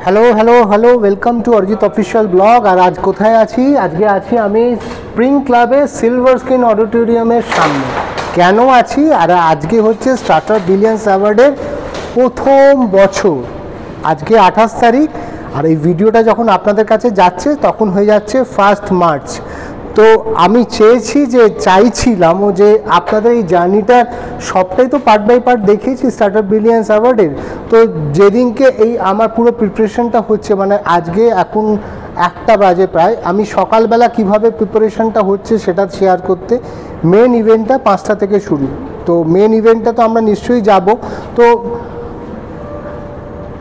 Hello hello hello welcome to Arijit official blog. আর আজ কোথায় আছি? আজকে আছি আমি স্প্রিং ক্লাবে সিলভার স্ক্রিন অডিটোরিয়ামের সামনে। কেন আছি? আর আজকে হচ্ছে স্টার্টার বিলিয়ন্স অ্যাওয়ার্ডের প্রথম বছর। আজকে 28 তারিখ, আর এই ভিডিওটা যখন আপনাদের কাছে যাচ্ছে তখন হয়ে যাচ্ছে 1 মার্চ। তো আমি চাইছিলামও যে আপনাদের এই জার্নিটার সবটাই তো পার্ট বাই পার্ট দেখিয়েছি স্টার্টার বিলিয়ন্স অ্যাওয়ার্ডের। তো যেদিনকে এই আমার পুরো প্রিপারেশনটা হচ্ছে, মানে আজকে এখন 1টা বাজে প্রায়, আমি সকালবেলা কিভাবে প্রিপারেশনটা হচ্ছে সেটা শেয়ার করতে। মেন ইভেন্টটা 5টা থেকে শুরু, তো মেন ইভেন্টটা তো আমরা নিশ্চয়ই যাব।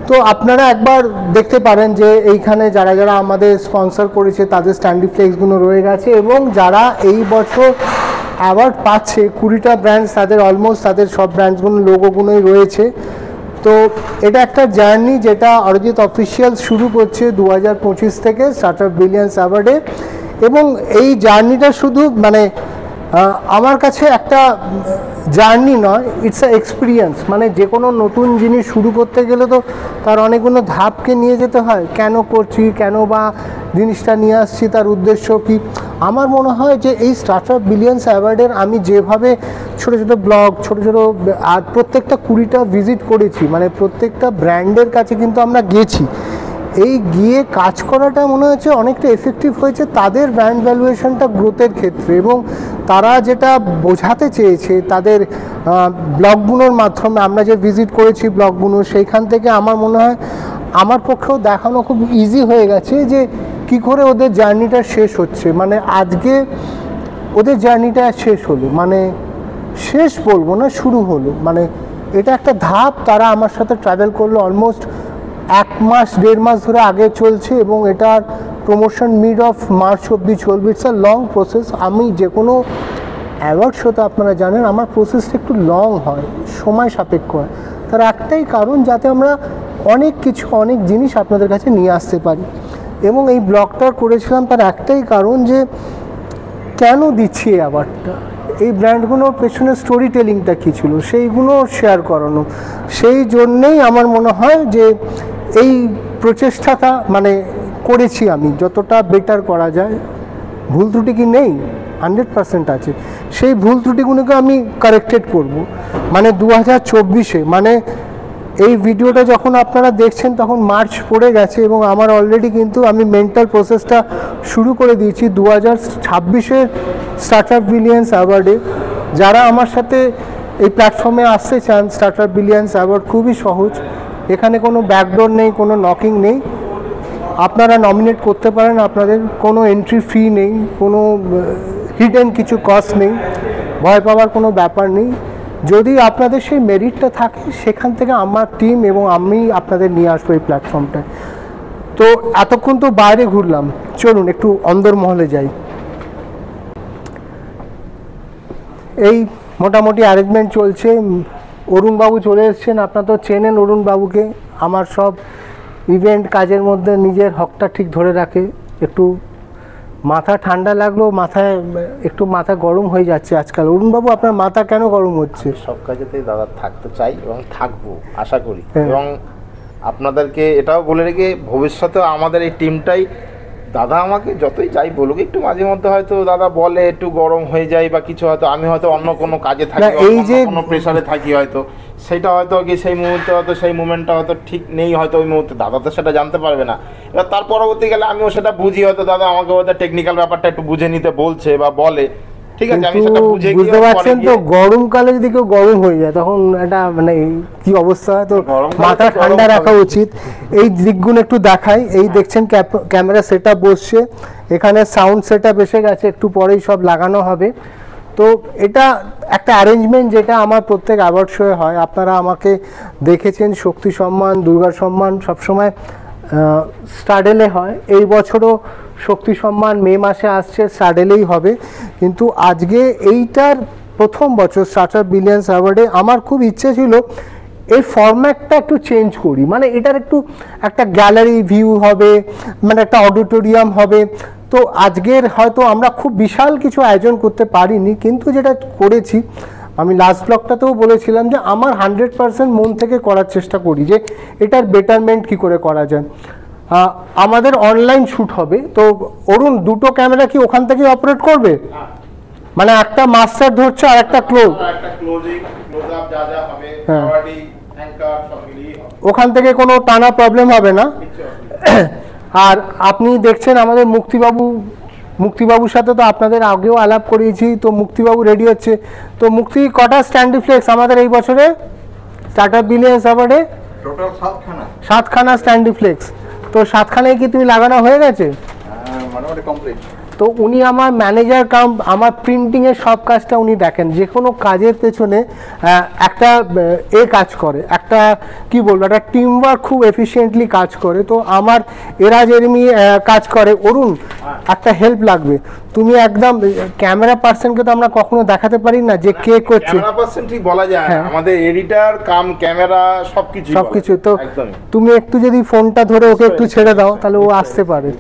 তো আপনারা একবার দেখতে পারেন যে এইখানে যারা যারা আমাদের স্পন্সর করেছে তাদের স্ট্যান্ডি ফ্লেক্সগুলো রয়ে গেছে, এবং যারা এই বছর অ্যাওয়ার্ড পাচ্ছে 20টা ব্র্যান্ডস, তাদের অলমোস্ট তাদের সব ব্র্যান্ডসগুলো লোগোগুলোই রয়েছে। তো এটা একটা জার্নি যেটা অরিজিৎ অফিসিয়াল শুরু করছে 2025 থেকে স্টার্টার বিলিয়ন্স অ্যাওয়ার্ডে। এবং এই জার্নিটা শুধু মানে আমার কাছে একটা জার্নি নয়, ইটস আ এক্সপিরিয়েন্স। মানে যে কোনো নতুন জিনিস শুরু করতে গেলে তো তার অনেকগুলো ধাপকে নিয়ে যেতে হয়। কেন করছি, কেন বা জিনিসটা নিয়ে আসছি, তার উদ্দেশ্য কী। আমার মনে হয় যে এই স্টার্টার বিলিয়ন্স অ্যাওয়ার্ডের আমি যেভাবে ছোটো ছোটো ব্লগ, ছোটো ছোটো, আর প্রত্যেকটা 20টা ভিজিট করেছি, মানে প্রত্যেকটা ব্র্যান্ডের কাছে কিন্তু আমরা গেছি। এই গিয়ে কাজ করাটা মনে হচ্ছে অনেকটা এফেক্টিভ হয়েছে তাদের ব্র্যান্ড ভ্যালুয়েশনটা গ্রোথের ক্ষেত্রে। এবং তারা যেটা বোঝাতে চেয়েছে তাদের ব্লগগুলোর মাধ্যমে, আমরা যে ভিজিট করেছি ব্লগগুলো, সেইখান থেকে আমার মনে হয় আমার পক্ষেও দেখানো খুব ইজি হয়ে গেছে যে কি করে ওদের জার্নিটা শেষ হচ্ছে। মানে আজকে ওদের জার্নিটা শেষ হলো, মানে শেষ বলবো না, শুরু হলো। মানে এটা একটা ধাপ, তারা আমার সাথে ট্রাভেল করলো অলমোস্ট 1 মাস 1.5 মাস ধরে আগে চলছে, এবং এটার প্রমোশন মিড অফ মার্চ অবধি চলবে। It's a long process. আমি যে কোনো অ্যাওয়ার্ড শোতে আপনারা জানেন আমার প্রসেসটা একটু লং হয়, সময় সাপেক্ষ হয়। তার একটাই কারণ, যাতে আমরা অনেক জিনিস আপনাদের কাছে নিয়ে আসতে পারি। এবং এই ব্লগটা করেছিলাম তার একটাই কারণ, যে কেন দিচ্ছি এই অ্যাওয়ার্ডটা, এই ব্র্যান্ডগুলোর পেছনে স্টোরি টেলিংটা কী ছিল সেইগুলো শেয়ার করানো। সেই জন্যেই আমার মনে হয় যে এই প্রচেষ্টাটা মানে করেছি আমি, যতটা বেটার করা যায়। ভুল ত্রুটি কি নেই? 100% আছে। সেই ভুল ত্রুটিগুলোকে আমি কারেক্টেড করব। মানে 2024-এ, মানে এই ভিডিওটা যখন আপনারা দেখছেন তখন মার্চ পড়ে গেছে, এবং আমার অলরেডি কিন্তু আমি মেন্টাল প্রসেসটা শুরু করে দিয়েছি 2026-এর স্টার্টার বিলিয়ন্স অ্যাওয়ার্ডে। যারা আমার সাথে এই প্ল্যাটফর্মে আসতে চান, স্টার্টার বিলিয়ন্স অ্যাওয়ার্ড খুবই সহজ। এখানে কোনো ব্যাকডোর নেই, কোনো নকিং নেই। আপনারা নমিনেট করতে পারেন, আপনাদের কোনো এন্ট্রি ফি নেই, কোনো হিডেন কিছু কস্ট নেই, ভয় পাওয়ার কোনো ব্যাপার নেই। যদি আপনাদের সেই মেরিটটা থাকে, সেখান থেকে আমার টিম এবং আমি আপনাদের নিয়ে আসবো এই প্ল্যাটফর্মটায়। তো এতক্ষণ তো বাইরে ঘুরলাম, চলুন একটু অন্দরমহলে যাই। এই মোটামুটি অ্যারেঞ্জমেন্ট চলছে। অরুণবাবু চলে এসেছেন, আপনারা তো চেনেন অরুণবাবুকে। আমার সব ইভেন্ট কাজের মধ্যে নিজের হকটা ঠিক ধরে রাখে। একটু মাথা ঠান্ডা লাগলো, মাথা গরম হয়ে যাচ্ছে আজকাল। অরুণবাবু, আপনার মাথা কেন গরম হচ্ছে? সব কাজেতেই দাদা থাকতে চাই এবং থাকবো আশা করি। এবং আপনাদেরকে এটাও বলে রেখে, ভবিষ্যতে আমাদের এই টিমটাই, দাদা আমাকে যতই যাই বলুক, একটু মাঝে মধ্যে হয়তো দাদা বলে একটু গরম হয়ে যায় বা কিছু, হয়তো আমি হয়তো অন্য কোনো কাজে থাকি, এই যে কোনো প্রেশারে থাকি, হয়তো সেটা হয়তো কি সেই মুহূর্তে হয়তো সেই মুভমেন্টটা হয়তো ঠিক নেই, হয়তো ওই মুহূর্তে দাদা তো সেটা জানতে পারবে না। এবার তার পরবর্তীকালে আমিও সেটা বুঝি, হয়তো দাদা আমাকে হয়তো টেকনিক্যাল ব্যাপারটা একটু বুঝে নিতে বলছে বা বলে, ঠিক আছে, আমি সেটা বুঝে গিয়ে বুঝতে পারছেন তো। গরমকালে যদি কেউ গরম হয়ে যায় তখন এটা মানে কি অবস্থা হয়। তো মাথা ঠান্ডা রাখা উচিত। এই দিকগুলো একটু দেখাই। এই দেখছেন ক্যামেরা সেটআপ বসছে, এখানে সাউন্ড সেটআপ এসে গেছে, একটু পরেই সব লাগানো হবে। তো এটা একটা অ্যারেঞ্জমেন্ট যেটা আমার প্রত্যেক অ্যাওয়ার্ড শোয়ে হয়। আপনারা আমাকে দেখেছেন শক্তি সম্মান, দুর্গা সম্মান সবসময় স্টাডেলে হয়। এই বছরও শক্তি সম্মান মে মাসে আসছে, স্টাডেলেই হবে। কিন্তু আজকে এইটার প্রথম বছর স্টার্টার বিলিয়ন্স অ্যাওয়ার্ডে আমার খুব ইচ্ছে ছিল এই ফরম্যাটটা একটু চেঞ্জ করি। মানে এটার একটা গ্যালারি ভিউ হবে, মানে একটা অডিটোরিয়াম হবে। তো আজকের হয়তো আমরা খুব বিশাল কিছু আয়োজন করতে পারিনি, কিন্তু যেটা করেছি আমি লাস্ট ব্লগটাতেও বলেছিলাম যে আমার 100% মন থেকে করার চেষ্টা করি যে এটার বেটারমেন্ট কি করে করা যায়। আমাদের অনলাইন শ্যুট হবে, তো অরুণ দুটো ক্যামেরা কি ওখান থেকে অপারেট করবে? মানে একটা মাস্টার ধরছে আর একটা ক্লোজ, ওখান থেকে কোনো টানা প্রবলেম হবে না। আর আপনি দেখছেন আমাদের মুক্তিবাবুর সাথে তো আপনাদের আগেও আলাপ করিয়েছি, তো মুক্তিবাবু রেডি হচ্ছে। তো মুক্তি কটা স্ট্যান্ডি ফ্লেক্স আমাদের এই বছরে স্টার্টআপ বিলিয়ন্স অ্যাওয়ার্ডে? টোটাল 7খানা স্ট্যান্ডি ফ্লেক্স। তো 7খানায় কি তুমি লাগানো হয়ে গেছে? মোটামুটি কমপ্লিট। তো উনি আমার ম্যানেজার কাম, আমার প্রিন্টিংয়ের সব কাজটা উনি দেখেন। যে কোনো কাজের পেছনে একটা কাজ করে, একটা কি বলবো, একটা টিম ওয়ার্ক খুব এফিসিয়েন্টলি কাজ করে। তো আমার এরা যেরমি কাজ করে, অরুণ একটা হেল্প লাগবে। তুমি একদম ক্যামেরা পার্সনকে তো আমরা কখনো দেখাতে পারি না যে কে করছে। ক্যামেরা পার্সন ঠিক বলা যায় না, আমাদের এডিটর কাম ক্যামেরা সবকিছু। তো তুমি একটু যদি ফোনটা ধরে ওকে একটু ছেড়ে দাও তাহলে ও আসতে পারে।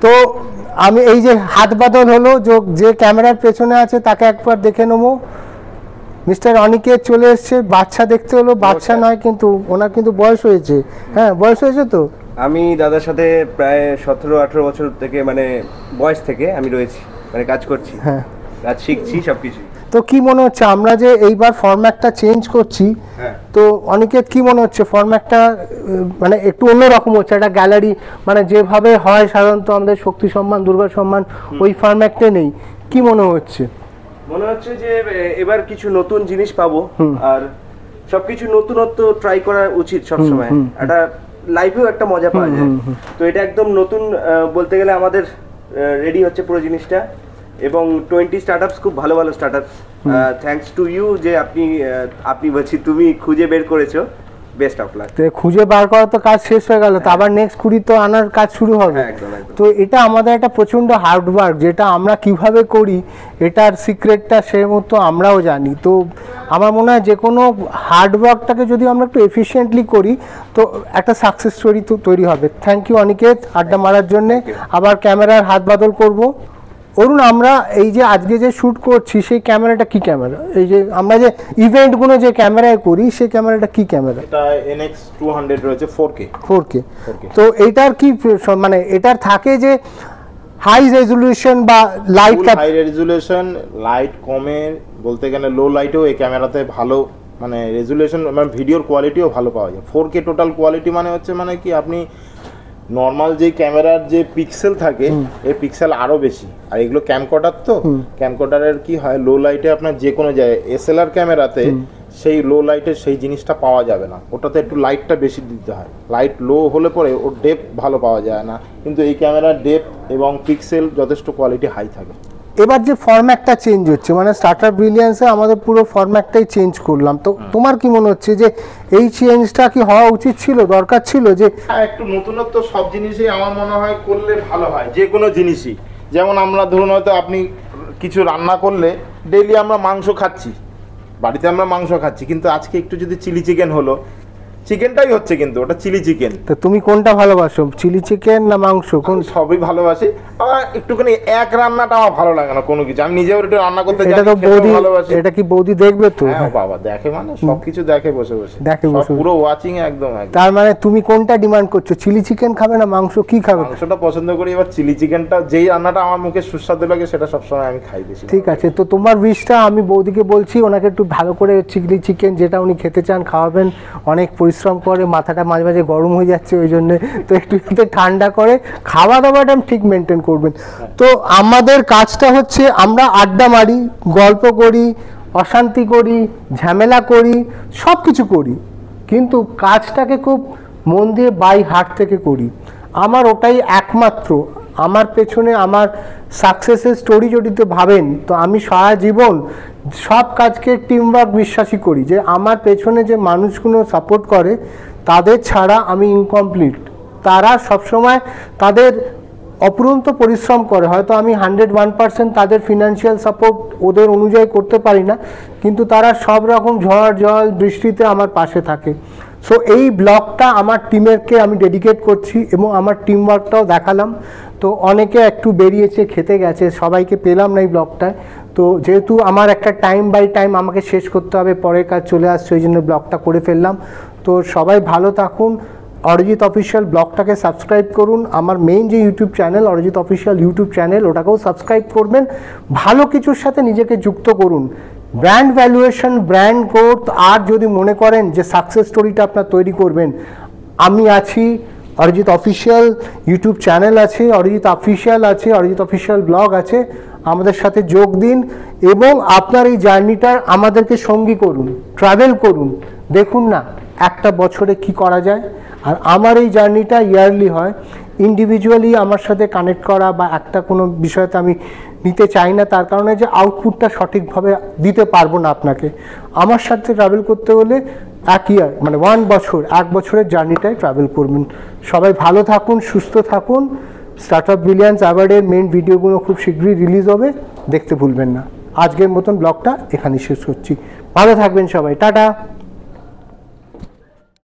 তো আমি এই যে হাত বাদল হলো, যে ক্যামেরার পেছনে আছে তাকে একবার দেখে নেবো। মিস্টার অনিকেত চলে এসছে, বাচ্চা দেখতে হলো, বাচ্চা নয় কিন্তু ওনার কিন্তু বয়স হয়েছে। হ্যাঁ বয়স হয়েছে। তো আমি দাদার সাথে প্রায় 17-18 বছর থেকে, মানে বয়স থেকে আমি রয়েছি, মানে কাজ করছি, হ্যাঁ কাজ শিখছি সবকিছু। তো কি মনে হচ্ছে আমরা যে এইবার ফরম্যাটটা চেঞ্জ করছি, তো অনিকেত কি মনে হচ্ছে ফরম্যাটটা মানে একটু অন্যরকম হচ্ছে, একটা গ্যালারি মানে যেভাবে হয় সাধারণত আমাদের শক্তি সম্মান দুর্গা সম্মান ওই ফরম্যাটে নেই, কি মনে হচ্ছে? মনে হচ্ছে যে এবার কিছু নতুন জিনিস পাবো, আর সবকিছু নতুনত্ব ট্রাই করা উচিত সবসময়। একটা লাইফেও একটা মজা পাওয়া যায়। তো এটা একদম নতুন বলতে গেলে আমাদের রেডি হচ্ছে পুরো জিনিসটা, এবং 20 স্টার্টআপস, খুব ভালো ভালো স্টার্টআপস। থ্যাঙ্কস টু ইউ যে আপনি বলছি তুমি খুঁজে বের করেছো। Best of luck. খুঁজে বার করা তো কাজ শেষ হয়ে গেল, তো আবার নেক্সট 20 তো আনার কাজ শুরু হবে। তো এটা আমাদের একটা প্রচন্ড হার্ড ওয়ার্ক, যেটা আমরা কিভাবে করি এটার সিক্রেটটা সে মতো আমরাও জানি। তো আমার মনে হয় যে কোনো হার্ড ওয়ার্কটাকে যদি আমরা একটু এফিসিয়েন্টলি করি তো একটা সাকসেস স্টোরি তো তৈরি হবে। থ্যাংক ইউ অনিকেত আড্ডা মারার জন্যে। আবার ক্যামেরার হাত বদল করব। অরুণ, আমরা এই যে আজকে যে শ্যুট করছি সেই ক্যামেরাটা কি ক্যামেরা? এই যে আমরা যে ইভেন্টগুলো যে ক্যামেরায় করি সেই ক্যামেরাটা কি ক্যামেরা? এটা NX200 রয়েছে 4K। তো এইটার কি মানে এটার থাকে যে হাই রেজোলিউশন বা লাইট? হাই রেজোলিউশন, লাইট কমে বলতে গেলে লো লাইটেও এই ক্যামেরাতে ভালো মানে রেজোলিউশন, মানে ভিডিওর কোয়ালিটিও ভালো পাওয়া যায়। 4K টোটাল কোয়ালিটি মানে হচ্ছে মানে কি আপনি নর্মাল যে ক্যামেরার যে পিক্সেল থাকে এই পিক্সেল আরো বেশি। আর এগুলো ক্যামকর্ডার, তো ক্যামকর্ডারের কি হয় লো লাইটে আপনার যে কোনো জায়গায়, SLR ক্যামেরাতে সেই লো লাইটে সেই জিনিসটা পাওয়া যাবে না, ওটাতে একটু লাইটটা বেশি দিতে হয়। লাইট লো হলে পরে ওর ডেপথ ভালো পাওয়া যায় না, কিন্তু এই ক্যামেরার ডেপথ এবং পিক্সেল যথেষ্ট কোয়ালিটি হাই থাকে। এবার যে ফরম্যাটটা চেঞ্জ হচ্ছে, মানে স্টার্টার ব্রিলিয়ান্সে আমাদের পুরো ফরম্যাটটাই চেঞ্জ করলাম, তো তোমার কি মনে হচ্ছে যে এই চেঞ্জটা কি হওয়া উচিত ছিল, দরকার ছিল? যে একটু নতুনত্ব সব জিনিসই আমার মনে হয় করলে ভালো হয়, যে কোনো জিনিসই। যেমন আমরা ধরুন হয়তো আপনি কিছু রান্না করলে ডেইলি আমরা মাংস খাচ্ছি, বাড়িতে আমরা মাংস খাচ্ছি, কিন্তু আজকে একটু যদি চিলি চিকেন হলো, চিকেনটাই হচ্ছে কিন্তু ওটা চিলি চিকেন। তো তুমি কোনটা ভালোবাসো, চিলি চিকেন না মাংস? কোন? সবই ভালোবাসি, আমার একটুখানি এক রান্নাটা আমার ভালো লাগে না কোনো কিছু। আমি নিজেও একটু রান্না করতে জানি, এটা তো বৌদি, এটা কি বৌদি দেখবে? তো হ্যাঁ বাবা দেখে, মানে সবকিছু দেখে বসে বসে, দেখে বসে পুরো ওয়াচিং একদম। তার মানে তুমি কোনটা ডিমান্ড করছো, চিলি চিকেন খাবে না মাংস, কি খাবে? মাংসটা পছন্দ করি, এবার চিলি চিকেনটা যেই রান্নাটা আমার মুখে সুস্বাদু লাগে সেটা সবসময় আমি খাই বেশি। ঠিক আছে, তো তোমার উইশটা আমি বৌদিকে বলছি, ওনাকে একটু ভালো করে চিলি চিকেন যেটা উনি খেতে চান খাওয়াবেন। অনেক পরিশ্রম করে, মাথাটা মাঝে মাঝে গরম হয়ে যাচ্ছে ওই জন্য, তো একটু ঠান্ডা করে খাওয়া দাওয়াটা ঠিক মেনটেন করবেন। তো আমাদের কাজটা হচ্ছে আমরা আড্ডা মারি, গল্প করি, অশান্তি করি, ঝামেলা করি, সব কিছু করি, কিন্তু কাজটাকে খুব মন দিয়ে বাই হার্ট থেকে করি। আমার ওটাই একমাত্র, আমার পেছনে আমার সাকসেসের স্টোরি যদি তো ভাবেন, তো আমি সারা জীবন সব কাজকে টিমওয়ার্ক বিশ্বাসী করি, যে আমার পেছনে যে মানুষগুলো সাপোর্ট করে তাদের ছাড়া আমি ইনকমপ্লিট। তারা সবসময় তাদের অপুরন্ত পরিশ্রম করে, হয়তো আমি 101% তাদের ফিনান্সিয়াল সাপোর্ট ওদের অনুযায়ী করতে পারি না, কিন্তু তারা সব রকম ঝড় জল বৃষ্টিতে আমার পাশে থাকে। সো এই ব্লগটা আমার টিমেরকে আমি ডেডিকেট করছি এবং আমার টিম ওয়ার্কটাও দেখালাম। তো অনেকে একটু বেরিয়েছে, খেতে গেছে, সবাইকে পেলাম না এই ব্লগটায়। তো যেহেতু আমার একটা টাইম বাই টাইম আমাকে শেষ করতে হবে, পরের কাজ চলে আসছে, ওই জন্য ব্লগটা করে ফেললাম। তো সবাই ভালো থাকুন, অরিজিৎ অফিসিয়াল ব্লগটাকে সাবস্ক্রাইব করুন, আমার মেইন যে YouTube channel Arijit official YouTube channel ওটাকেও সাবস্ক্রাইব করবেন, ভালো কিছুর সাথে নিজেকে যুক্ত করুন। ব্র্যান্ড ভ্যালুয়েশন, ব্র্যান্ড গ্রোথ, আর যদি মনে করেন যে সাকসেস স্টোরিটা আপনার তৈরি করবেন, আমি আছি, অরিজিৎ অফিসিয়াল ইউটিউব চ্যানেল আছে, অরিজিৎ অফিসিয়াল আছে, অরিজিৎ অফিসিয়াল ব্লগ আছে, আমাদের সাথে যোগ দিন এবং আপনার এই জার্নিটার আমাদেরকে সঙ্গী করুন, ট্রাভেল করুন, দেখুন না একটা বছরে কি করা যায়। আর আমার এই জার্নিটা ইয়ারলি হয়, ইন্ডিভিজুয়ালি আমার সাথে কানেক্ট করা বা একটা কোনো বিষয়তে আমি নিতে চাই না, তার কারণে যে আউটপুটটা সঠিকভাবে দিতে পারবো না আপনাকে। আমার সাথে ট্রাভেল করতে হলে এক ইয়ার মানে 1 বছর, 1 বছরের জার্নিটায় ট্রাভেল করবেন। সবাই ভালো থাকুন, সুস্থ থাকুন। স্টার্টআপ ব্রিলিয়ান্স অ্যাওয়ার্ডের মেন ভিডিওগুলো খুব শীঘ্রই রিলিজ হবে, দেখতে ভুলবেন না। আজকের মতন ব্লগটা এখানেই শেষ করছি, ভালো থাকবেন সবাই, টাটা।